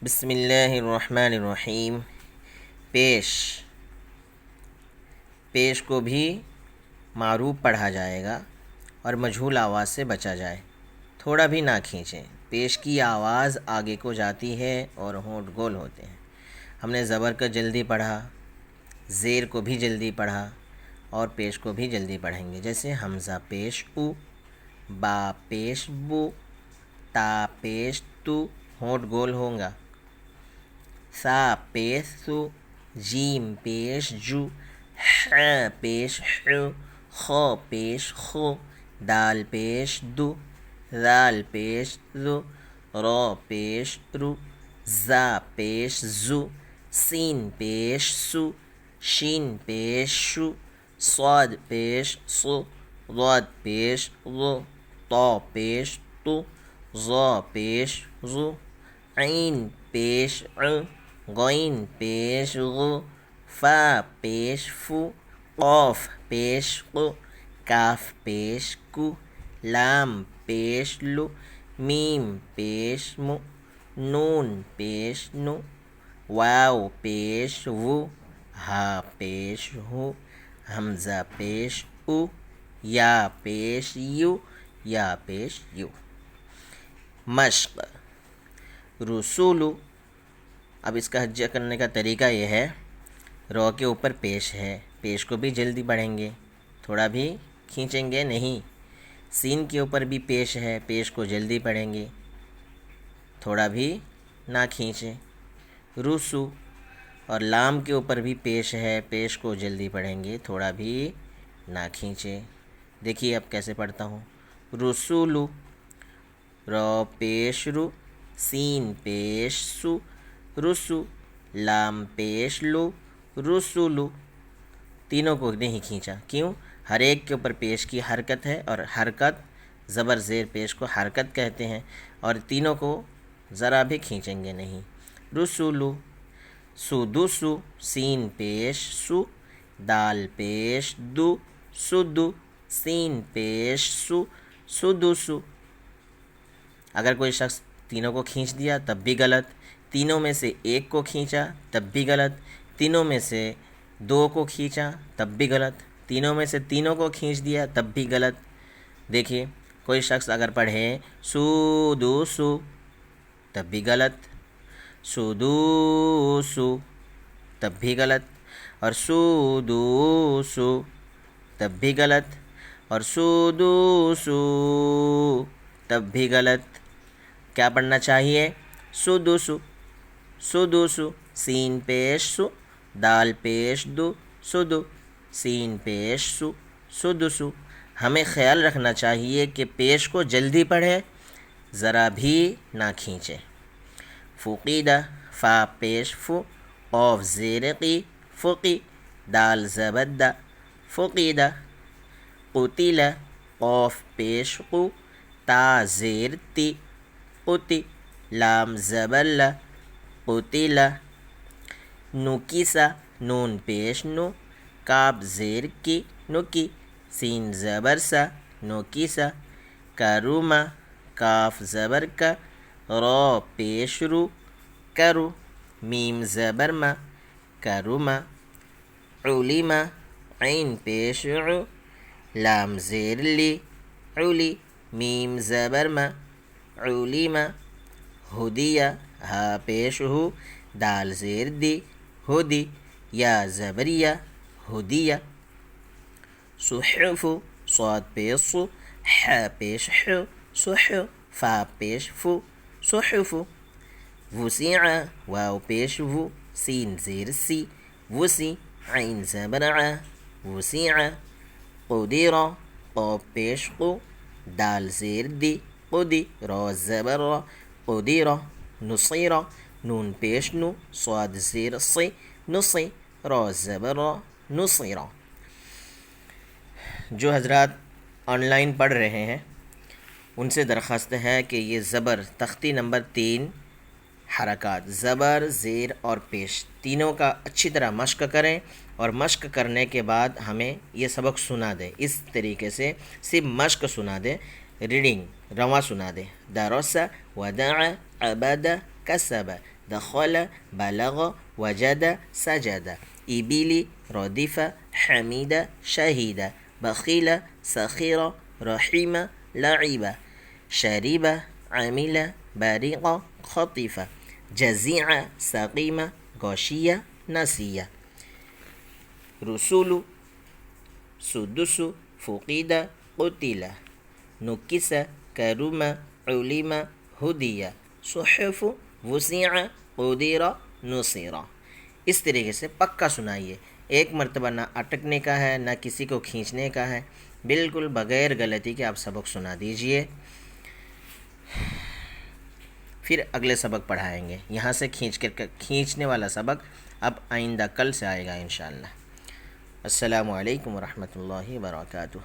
بسم اللہ الرحمن الرحیم۔ پیش پیش کو بھی معروف پڑھا جائے گا اور مجہول آواز سے بچا جائے، تھوڑا بھی نہ کھینچیں۔ پیش کی آواز آگے کو جاتی ہے اور ہونٹ گول ہوتے ہیں۔ ہم نے زبر کو جلدی پڑھا، زیر کو بھی جلدی پڑھا اور پیش کو بھی جلدی پڑھیں گے، جیسے حمزہ پیش او، با پیش بو، تا پیش تو، ہونٹ گول ہوگا۔ سا پیش سو، جیم پیش جو، ح پیش حو، خ پیش خو، دال پیش دو، ذال پیش ذو، را پیش رو، زا پیش زو، سین پیش سو، شین پیش شو، صاد پیش صو، ضاد پیش ضو، طا پیش طو، ظا پیش ظو، عین پیش ع، غین پیش غو، فا پیش فو، قاف پیش قو، کاف پیش کو، لام پیش لو، میم پیش مو، نون پیش نو، واو پیش وو، ہا پیش ہو، حمزہ پیش او، یا پیش یو، یا پیش یو۔ مشق رسولو، اب اس کا ہجہ کرنے کا طریقہ یہ ہے، رو کے اوپر پیش ہے، پیش کو بھی جلدی پڑھیں گے، تھوڑا بھی کھینچیں گے نہیں۔ سین کے اوپر بھی پیش ہے، پیش کو جلدی پڑھیں گے، تھوڑا بھی نہ کھینچیں۔ رسو اور لام کے اوپر بھی پیش ہے، پیش کو جلدی پڑھیں گے، تھوڑا بھی نہ کھینچیں۔ دیکھیے اب کیسے پڑھتا ہوں۔ رسولو، رو پیش رو، سین پیش سو، رسو، لام پیش لو، رسولو۔ تینوں کو نہیں کھینچا، کیوں؟ ہر ایک کے اوپر پیش کی حرکت ہے، اور حرکت زبر زیر پیش کو حرکت کہتے ہیں، اور تینوں کو ذرا بھی کھینچیں گے نہیں۔ رسولو، سدوسو، سین پیش سو، دال پیش دو، سدو، سین پیش سو، سدوسو۔ اگر کوئی شخص تینوں کو کھینچ دیا تب بھی غلط، تینوں میں سے ایک کو کھینچا تب بھی غلط، تینوں میں سے دو کو کھینچا تب بھی غلط، تینوں میں سے تینوں کو کھینچ دیا تب بھی غلط۔ دیکھیے کوئی شخص اگر پڑھے سودوسو تب بھی غلط، سدوسو تب بھی غلط، اور سودوسو تب بھی غلط، اور سدوسو تب بھی غلط۔ کیا پڑھنا چاہیے؟ سدوسو، سدوسو، سین پیش سو، دال پیش دو، سدو، سین پیش سو، سدوسو۔ ہمیں خیال رکھنا چاہیے کہ پیش کو جلدی پڑھے، ذرا بھی نہ کھینچے۔ فقیدہ، فا پیش فو، قاف زیر قی، فقی، دال زبر دا، فقیدہ۔ قتیلہ، قاف پیش قو، تا زیر تی، قتی، لام زبر لا، قتیلہ۔ نکیسہ، نون پیش نو، کاف زیر کی، نکی، سین زبر سا، نکیسہ۔ کروما، کاف زبر کا، را پیش رو، کرو، میم زبر ما، کروما۔ علیما، عین پیش عو، لام زیر لی، علی، میم زبر ما، علیما۔ ہدیہ، ہا پیش ہو، دال زیر دی، ہدی، یا زبریہ، ہدیہ۔ صحف، صاد پیش صو، ح پیش حو، صحو، فا پیش فو، صحف۔ وسع، واو پیش وو، سین زیر سی، وسی، عین زبر ع، وسع۔ قدر، قاف پیش قو، دال زیر دی، قدی، را زبر را، قدر۔ نصیر، نون پیش نو، صاد زیر سی، نصی، را زبر را، نصیر۔ جو حضرات آن لائن پڑھ رہے ہیں ان سے درخواست ہے کہ یہ زبر تختی نمبر 3 حرکات زبر، زیر اور پیش تینوں کا اچھی طرح مشق کریں، اور مشق کرنے کے بعد ہمیں یہ سبق سنا دیں۔ اس طریقے سے صرف مشق سنا دیں، ریڈنگ رواں سنا دیں۔ درس، ودع، عبد، کسب، دخل بلغ وجد سجد إبل ردف حميد شهد بخيل سخر رحم لعب شرب عمل برق خطف جزيع سقيم غشي نسي رسول سدس فقد قتل نكس كرم علم هدي صحف وسع قدر نصيرا. اس طریقے سے پکا سنائیے. ایک مرتبہ نہ اٹکنے کا ہے نہ کسی کو کھینچنے کا ہے، بالکل بغیر غلطی کے آپ سبق سنا دیجئے. پھر اگلے سبق پڑھائیں گے. یہاں سے کھینچنے والا سبق اب آئندہ کل سے آئے گا انشاءاللہ. السلام علیکم ورحمۃ اللہ وبرکاتہ.